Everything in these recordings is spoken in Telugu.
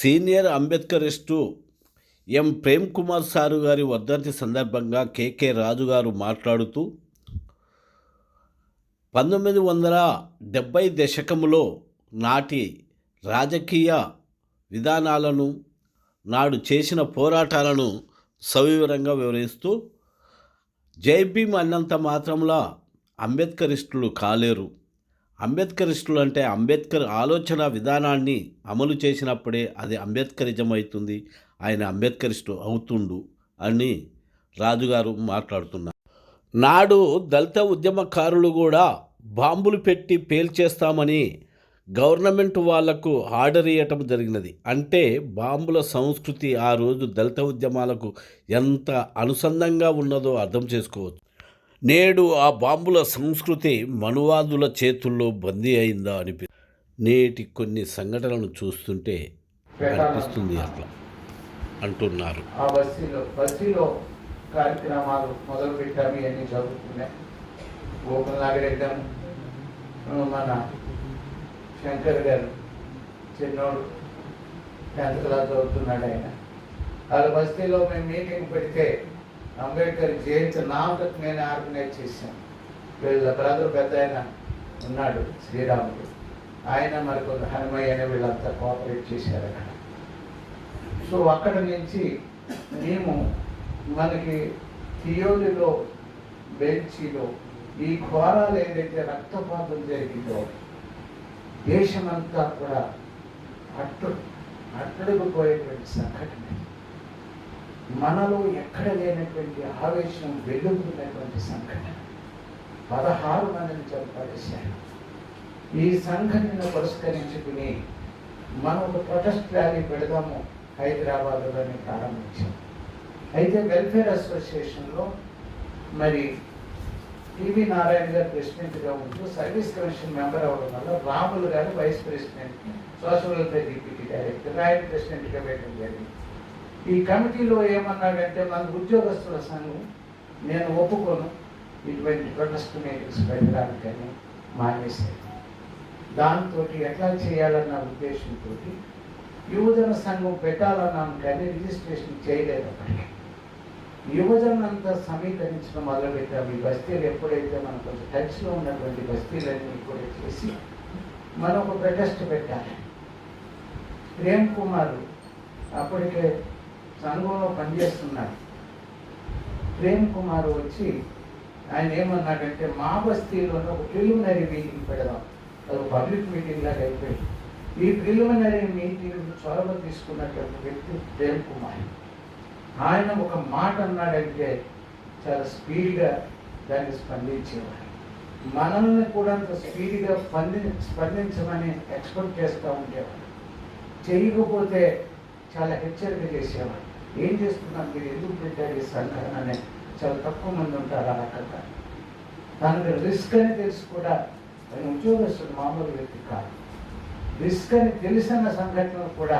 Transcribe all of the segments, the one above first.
సీనియర్ అంబేద్కరిస్టు ఎం ప్రేమ్ కుమార్ సారు గారి వర్ధంతి సందర్భంగా కేకే రాజు గారు మాట్లాడుతూ 1970 దశకములో నాటి రాజకీయ విధానాలను, నాడు చేసిన పోరాటాలను సవివరంగా వివరిస్తూ జై భీమ్ అన్నంత మాత్రంలో అంబేద్కరిస్టులు కాలేరు. అంబేద్కరిస్టులు అంటే అంబేద్కర్ ఆలోచన విధానాన్ని అమలు చేసినప్పుడే అది అంబేద్కరిజం అవుతుంది, ఆయన అంబేద్కరిస్టు అవుతుండు అని రాజుగారు మాట్లాడుతున్నారు. నాడు దళిత ఉద్యమకారులు కూడా బాంబులు పెట్టి పేల్చేస్తామని గవర్నమెంట్ వాళ్లకు ఆర్డర్ ఇవ్వటం జరిగినది. అంటే బాంబుల సంస్కృతి ఆ రోజు దళిత ఉద్యమాలకు ఎంత అనుసంధంగా ఉన్నదో అర్థం చేసుకోవచ్చు. నేడు ఆ బాంబుల సంస్కృతి మనువాదుల చేతుల్లో బందీ అయిందా నేటి కొన్ని సంఘటనలను చూస్తుంటే అనిపిస్తుంది అట్లా అంటున్నారు. ఆ బస్తీలో కార్యక్రమాలు మొదలు పెట్టాము, ఇవన్నీ జరుగుతున్నాయి. గోకుల్ నాగరెడ్డం, మన శంకర్ గారు చిన్నోడు 10th క్లాస్ చదువుతున్నాడు. వాళ్ళ బస్తీలో మేము మీటింగ్ పెడితే అంబేద్కర్ జయంతి నామకు నేను ఆర్గనైజ్ చేశాను. వీళ్ళ బ్రదర్ పెద్ద ఆయన ఉన్నాడు శ్రీరాముడు, ఆయన మరికొంత హనుమయ్య అని వీళ్ళంతా కోఆపరేట్ చేశారు అక్కడ. సో అక్కడ నుంచి మేము మనకి థియోరీలో బెంచీలో ఈ ఘోరాలు ఏదైతే రక్తపాతం జరిగిందో దేశమంతా కూడా అట్టడుగుపోయేటువంటి సంఘటన, మనలో ఎక్కడ లేనటువంటి ఆవేశం వెలుగుతున్నటువంటి సంఘటన, 16 మందిని చంపేశారు. ఈ సంఘటనను పురస్కరించుకుని మనం ఒక ప్రొటెస్ట్ ర్యాలీ పెడదాము హైదరాబాద్లోని ప్రారంభించాం. అయితే వెల్ఫేర్ అసోసియేషన్లో మరి టీవీ నారాయణ గారు ప్రెసిడెంట్గా ఉంటూ సర్వీస్ కమిషన్ మెంబర్ అవ్వడం వల్ల రాములు గారు vice president, social welfare deputy director, ఆయన ప్రెసిడెంట్గా వేయడం జరిగింది. ఈ కమిటీలో ఏమన్నాడంటే, మన ఉద్యోగస్తుల సంఘం నేను ఒప్పుకోను ఇటువంటి ప్రొటెస్ట్ మీటింగ్స్ పెట్టడానికని మానేశారు. దాంతో ఎట్లా చేయాలన్న ఉద్దేశంతో యువజన సంఘం పెట్టాలన్నాను, కానీ రిజిస్ట్రేషన్ చేయలేదు. అప్పటికి యువజన అంతా సమీకరించడం మొదలుపెట్టాము. ఈ బస్తీలు ఎప్పుడైతే మనం కొంచెం టచ్లో ఉన్నటువంటి బస్తీలన్నీ కూడా చేసి మనం ఒక ప్రొటెస్ట్ పెట్టాలి. ప్రేమ్ కుమార్ అప్పటికే సంఘంలో పనిచేస్తున్నాడు. ప్రేమ్ కుమార్ వచ్చి ఆయన ఏమన్నాడంటే, మా బస్తీలోనే ఒక ప్రిలిమినరీ మీటింగ్ పెడదాం, అది పబ్లిక్ మీటింగ్ లాగా అయిపోయింది. ఈ ప్రిలిమినరీ మీటింగ్ చొరవ తీసుకున్నటువంటి వ్యక్తి ప్రేమ్ కుమార్. ఆయన ఒక మాట అన్నాడంటే చాలా స్పీడ్గా దాన్ని స్పందించేవాడు. మనల్ని కూడా అంత స్పీడ్గా స్పందించమని ఎక్స్పెక్ట్ చేస్తూ ఉండేవాడు. చేయకపోతే చాలా హెచ్చరిక చేసేవాడు. ఏం చేస్తున్నాం, మీరు ఎందుకు పెట్టారు ఈ సంఘటన అని. చాలా తక్కువ మంది ఉంటారు ఆ రకంగా. తనకు రిస్క్ అని తెలిసి కూడా ఆయన ఉద్యోగస్తుడు, మామూలు వ్యక్తి కాదు. రిస్క్ అని తెలిసిన సంఘటనలు కూడా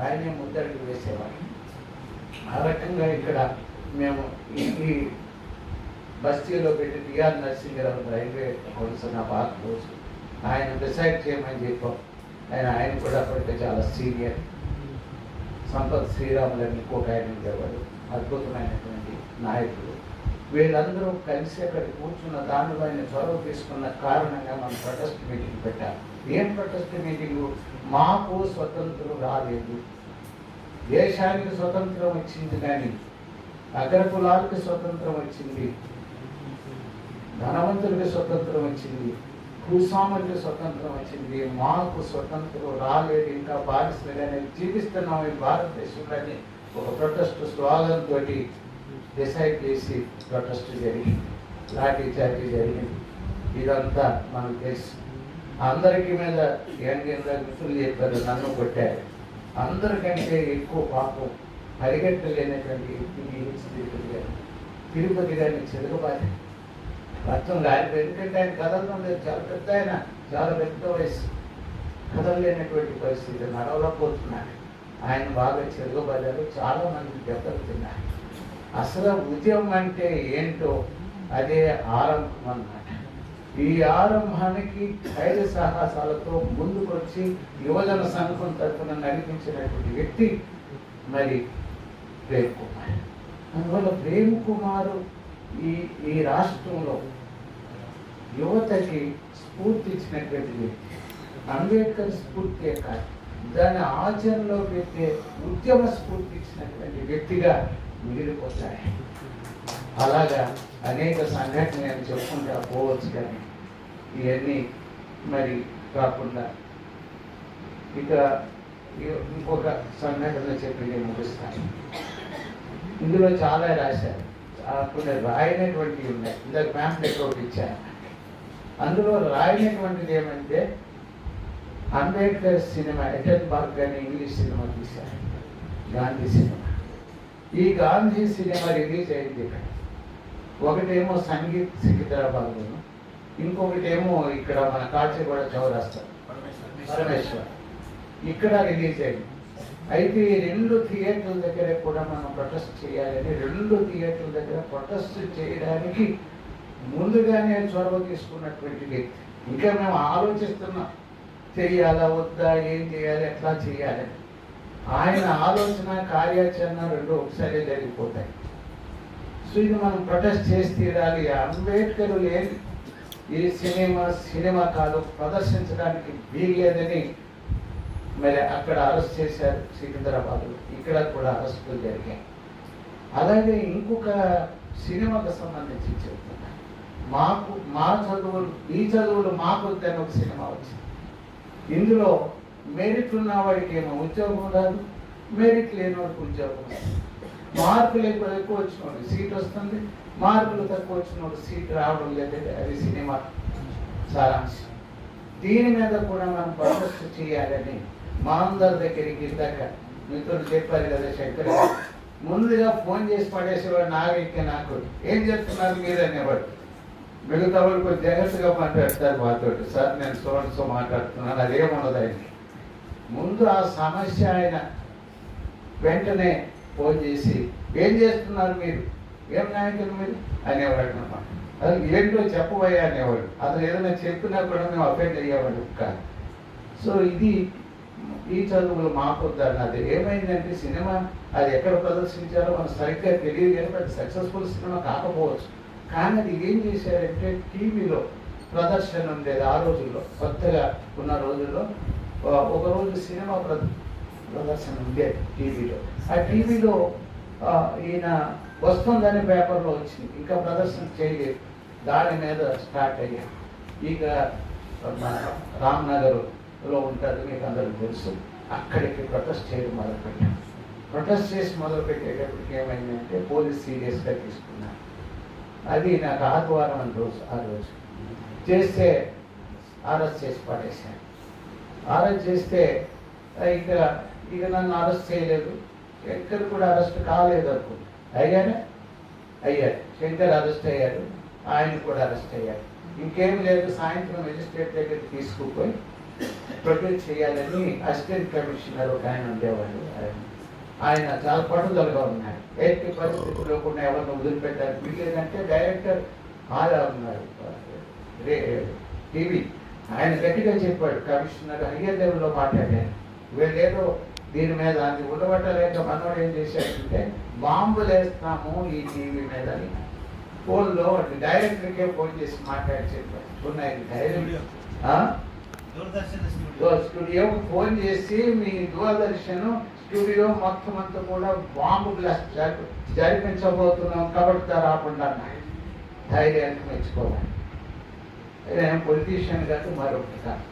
ఆయనే ముద్దడికి వేసేవాడు. ఆ రకంగా ఇక్కడ మేము ఈ బస్తీలో పెట్టి టిఆర్ నరసింహరావు రైల్వే కౌన్సిల్ బాగా రోజు ఆయన డిసైడ్ చేయమని చెప్పాం. ఆయన కూడా అప్పటికే చాలా సీనియర్. సంపత్ శ్రీరాములని ఇంకొక ఆయన ఉండేవాడు, అద్భుతమైనటువంటి నాయకుడు. వీళ్ళందరూ కలిసి అక్కడ కూర్చున్న దానిలో ఆయన చొరవ తీసుకున్న కారణంగా మనం ప్రొటెస్ట్ మీటింగ్ పెట్టాం. ఏం ప్రొటెస్ట్ మీటింగు? మాకు స్వతంత్రం రాలేదు, దేశానికి స్వతంత్రం వచ్చింది కానీ అగ్రకులాలకు స్వతంత్రం వచ్చింది, ధనవంతులకి స్వతంత్రం వచ్చింది, భూస్వాములకి స్వతంత్రం వచ్చింది, మాకు స్వతంత్రం రాలేదు, ఇంకా బానిసలుగానే జీవిస్తున్నాం ఈ భారతదేశంలోని ఒక ప్రొటెస్ట్ స్లోగన్ తోటి డిసైడ్ చేసి ప్రొటెస్ట్ జరిగింది, లాఠీ చార్జీ జరిగింది. ఇదంతా మనకు తెలుసు. అందరికీ మీద మిత్రులు చెప్పారు, నన్ను కొట్టారు. అందరికంటే ఎక్కువ పాపం పరిగెట్టలేనటువంటి తిరుపతి గారిని చెరుకుబారి రక్తం గారిపోయి, ఎందుకంటే ఆయన కదలడం లేదు, చాలా పెద్ద ఆయన, చాలా పెద్ద వయసు, కదలలేనటువంటి పరిస్థితి, నడవలేకపోతున్నాడు. ఆయన బాగా చెరుకుబారారు, చాలా మంది దెబ్బలు తిన్నారు. అసలు ఉద్యమం అంటే ఏంటో అదే ఆరంభం అన్నమాట. ఈ ఆరంభానికి ధైర్య సాహసాలతో ముందుకొచ్చి యువజన సంఘం తరఫున నడిపించినటువంటి వ్యక్తి మరి ప్రేమ్ కుమార్. అందువల్ల ప్రేమ్ కుమార్ ఈ రాష్ట్రంలో యువతకి స్ఫూర్తి ఇచ్చినటువంటి వ్యక్తి. అంబేద్కర్ స్ఫూర్తి కాదు, దాని ఆచరణలో పెట్టే ఉద్యమ స్ఫూర్తి ఇచ్చినటువంటి వ్యక్తిగా మిగిలిపోతాయి. అలాగా అనేక సంఘటనలు నేను చెప్పుకుంటా పోవచ్చు, కానీ ఇవన్నీ మరి కాకుండా ఇక ఇంకొక సంఘటన చెప్పి నేను ముగిస్తాను. ఇందులో చాలా రాశారు, కొన్ని రాయనటువంటివి ఉన్నాయి. ఇందాక ప్యాంప్లెట్ ఒకటి ఇచ్చాను. అందులో రాయనటువంటిది ఏమంటే అంబేద్కర్ సినిమా ఎటెన్బర్గ్ అని ఇంగ్లీష్ సినిమా తీశారు, గాంధీ సినిమా. ఈ గాంధీ సినిమా రిలీజ్ అయింది ఇక్కడ. ఒకటేమో సంగీత్ సికింద్రాబాద్లోను, ఇంకొకటేమో ఇక్కడ మన కాచిగూడ చౌరస్తా పరమేశ్వర్ ఇక్కడ రిలీజ్ అయింది. అయితే ఈ 2 థియేటర్ల దగ్గర కూడా మనం ప్రొటెస్ట్ చేయాలని 2 థియేటర్ల దగ్గర ప్రొటెస్ట్ చేయడానికి ముందుగానే చొరవ తీసుకున్నటువంటి వ్యక్తి. ఇంకా మేము ఆలోచిస్తున్నాం, చేయాలా వద్దా, ఏం చేయాలి, ఎట్లా చేయాలి. ఆయన ఆలోచన కార్యాచరణ 2 ఒకసారి జరిగిపోతాయి. సో ఇది మనం ప్రొటెస్ట్ చేసి తీరాలి. అంబేద్కర్ లేని ఈ సినిమా కాదు, ప్రదర్శించడానికి వీల్లేదని మరి అక్కడ అరెస్ట్ చేశారు సికింద్రాబాద్లో. ఇక్కడ కూడా అరెస్టులు జరిగాయి. అలాగే ఇంకొక సినిమాకు సంబంధించి చెప్తున్నా, మా చదువులు ఈ చదువులు మాకు వద్దని ఒక సినిమా వచ్చింది. ఇందులో మెరిట్ ఉన్నవాడికి ఏమో ఉద్యోగం రాదు, మెరిట్ లేనివాడికి ఉద్యోగం రాదు. మార్కులు ఎక్కువ వచ్చినవాడికి సీట్ వస్తుంది, మార్కులు తక్కువ వచ్చినవాడు సీట్ రావడం లేదంటే అది సినిమా సారాంశం. దీని మీద కూడా మనం ప్రొటెస్ట్ చేయాలని మా అందరి దగ్గరికి ఇందాక మిత్రులు చెప్పారు కదా శంకర్, ముందుగా ఫోన్ చేసి పడేసేవాడు నాకు ఏం చేస్తున్నారు మీరు అనేవాడు. మిగతా వాళ్ళు కొంచెం జాగ్రత్తగా మాట్లాడతారు మాతో, సార్ నేను సో మాట్లాడుతున్నాను, అదేముండదు ఆయనకి. ముందు ఆ సమస్య ఆయన వెంటనే ఫోన్ చేసి ఏం చేస్తున్నారు మీరు, ఏం నాయకులు మీరు అనేవాడు అన్నమాట. అది ఏంటో చెప్పబోయా అనేవాడు. అతను ఏదైనా చెప్పినా కూడా మేము అఫెండ్ అయ్యేవాడు కాదు. సో ఇది ఈ చదువులు మాకొద్దని. అది ఏమైందంటే సినిమా అది ఎక్కడ ప్రదర్శించాలో మనకు సరిగ్గా తెలియదు, కానీ అది సక్సెస్ఫుల్ సినిమా కాకపోవచ్చు. కానీ అది ఏం చేశారంటే టీవీలో ప్రదర్శన ఉండేది. ఆ రోజుల్లో కొత్తగా ఉన్న రోజుల్లో ఒకరోజు సినిమా ప్రదర్శన ఉండేది టీవీలో. ఆ టీవీలో ఈయన వస్తుందని పేపర్లో వచ్చింది, ఇంకా ప్రదర్శన చేయలేదు. దాని మీద స్టార్ట్ అయ్యాం. ఇక మన రామ్నగర్లో ఉంటుంది, మీకు అందరికి తెలుసు. అక్కడికి ప్రొటెస్ట్ చేయడం మొదలుపెట్టాం. ప్రొటెస్ట్ చేసి మొదలుపెట్టేటప్పటికి ఏమైందంటే పోలీస్ సీరియస్గా తీసుకున్నారు. అది నాకు ఆదివారం అని రోజు, ఆ రోజు చేస్తే అరెస్ట్ చేసి పడేశాను. అరెస్ట్ చేస్తే ఇక నన్ను అరెస్ట్ చేయలేదు, శంకర్ కూడా అరెస్ట్ కాలేదు అనుకుంటా. అయ్యాడు. శంకర్ అరెస్ట్ అయ్యాడు, ఆయన కూడా అరెస్ట్ అయ్యాడు. ఇంకేం లేదు, సాయంత్రం మెజిస్ట్రేట్ దగ్గరికి తీసుకుపోయి ప్రొడ్యూస్ చేయాలని అసిస్టెంట్ కమిషనర్ ఒక ఆయన ఉండేవాడు. ఆయన చాలా పట్టుదలగా ఉన్నాడు. ఎట్టి పరిస్థితుల్లో కూడా ఎవరిని వదిలిపెట్టారు వీళ్ళేదంటే డైరెక్టర్ ఆదా ఉన్నారు టీవీ, ఆయన గట్టిగా చెప్పాడు. కమిషనర్ హయ్యర్ లెవెల్లో మాట్లాడారు. వీళ్ళేదో దీని మీద అది ఉండబట్టలేక మనోడు ఏం చేశాడంటే బాంబులు వేస్తాము ఈ టీవీ మీద అని ఫోన్లో డైరెక్టర్కే ఫోన్ చేసి మాట్లాడి చెప్పారు. ఉన్నాయి స్టూడియోకి ఫోన్ చేసి మీ దూరదర్శన్ స్టూడియో మొత్తం అంతా కూడా బాంబు బ్లాస్ట్ జరిపించబోతున్నాం కాబట్టి రాకుండా ధైర్యానికి మెచ్చుకోవాలి. నేను పొలిటీషియన్ కాదు, మరొకటి కాదు.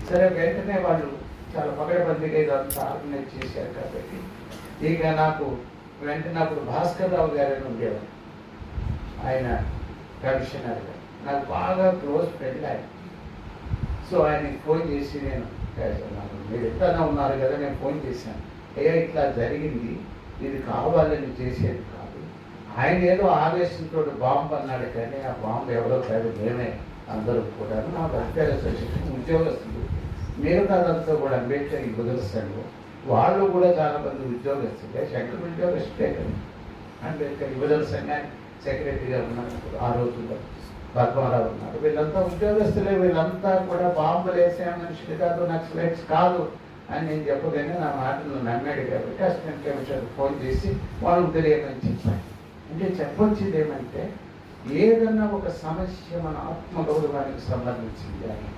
సరే, వెంటనే వాళ్ళు చాలా పకడబందీగా ఇదంతా ఆర్గనైజ్ చేశారు కాబట్టి ఇక నాకు వెంటనే అప్పుడు భాస్కర్ రావు గారు ఉండేవారు, ఆయన కమిషనర్ గారు, నాకు బాగా క్లోజ్ ఫ్రెండ్ ఆయన. సో ఆయనకి ఫోన్ చేసి నేను మీరు ఎట్లా ఉన్నారు కదా, నేను ఫోన్ చేశాను. అయ్యా ఇట్లా జరిగింది, ఇది కావాలని చేసేది కాదు. ఆయన ఏదో ఆవేశంతో బాంబు అన్నాడు, కానీ ఆ బాంబు ఎవరో కాదు, మేమే అందరూ కూడా. నా వెల్ఫేర్ అసోసియేషన్ ఉద్యోగస్తులు, మిగతాదంతా కూడా అంబేద్కర్ యువజన వాళ్ళు కూడా చాలా మంది ఉద్యోగస్తులే. శంకర్ ఉద్యోగస్తులే కదా. అంబేద్కర్ యువజన సంఘానికి సెక్రటరీగా ఉన్నాను ఆ రోజుల్లో. పద్మారావు ఉన్నారు. వీళ్ళంతా ఉద్యోగస్తులే, వీళ్ళంతా కూడా బాంబులు వేసే మనుషులు కాదు, నక్సలైట్స్ కాదు అని నేను చెప్పగానే నా మాటలు నమ్మాడు కాబట్టి అసిస్టెంట్ కమిషనర్ ఫోన్ చేసి వాళ్ళకి తెలియమని చెప్పాను. అంటే చెప్పొచ్చేది ఏమంటే, ఏదన్నా ఒక సమస్య మన ఆత్మగౌరవానికి సంబంధించింది కానీ,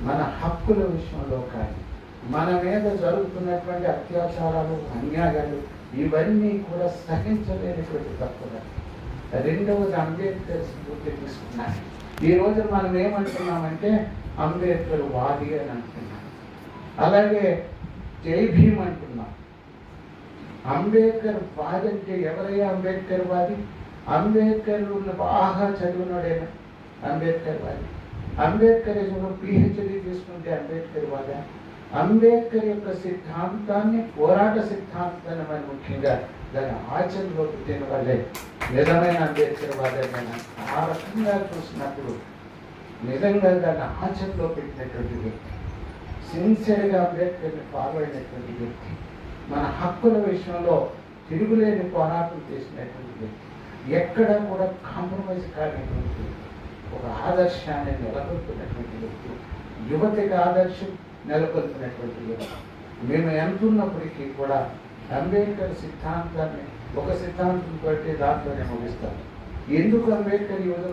మన హక్కుల విషయంలో కానీ, మన మీద జరుగుతున్నటువంటి అత్యాచారాలు, అన్యాయాలు ఇవన్నీ కూడా సహించలేనటువంటి తప్పులు. రెండవది అంబేద్కర్ స్ఫూర్తి తీసుకున్నాను. ఈ రోజు మనం ఏమంటున్నామంటే అంబేద్కర్ వాది అని అంటున్నాం, అలాగే జై భీమ్ అంటున్నాం. అంబేద్కర్ వాది అంటే ఎవరయ్యా అంబేద్కర్ వాది? అంబేద్కర్ బాగా చదివినాడైనా అంబేద్కర్ వాది. అంబేద్కర్ PhD తీసుకుంటే అంబేద్కర్ వాదా? అంబేద్కర్ యొక్క సిద్ధాంతాన్ని, పోరాట సిద్ధాంతాన్ని మనం ముఖ్యంగా దాన్ని ఆచరణలో పెట్టిన వాళ్ళే నిజమైన అంబేద్కర్ వాదమైన. ఆ రకంగా చూసినప్పుడు నిజంగా దాన్ని ఆచరణలో పెట్టినటువంటి వ్యక్తి, సిన్సియర్గా అంబేద్కర్ని ఫాలో అయినటువంటి వ్యక్తి, మన హక్కుల విషయంలో తిరుగులేని పోరాటం చేసినటువంటి వ్యక్తి, ఎక్కడా కూడా కాంప్రమైజ్ కానిటువంటి వ్యక్తి, ఒక ఆదర్శాన్ని నెలకొల్పినటువంటి వ్యక్తి, యువతికి ఆదర్శం నెలకొల్పినటువంటి వ్యక్తి. మేము ఎంతున్నప్పటికీ కూడా అంబేద్కర్ సిద్ధాంతాన్ని ఒక సిద్ధాంతం బట్టి దాంట్లోనే ముగిస్తాం. ఎందుకు అంబేద్కర్ యువత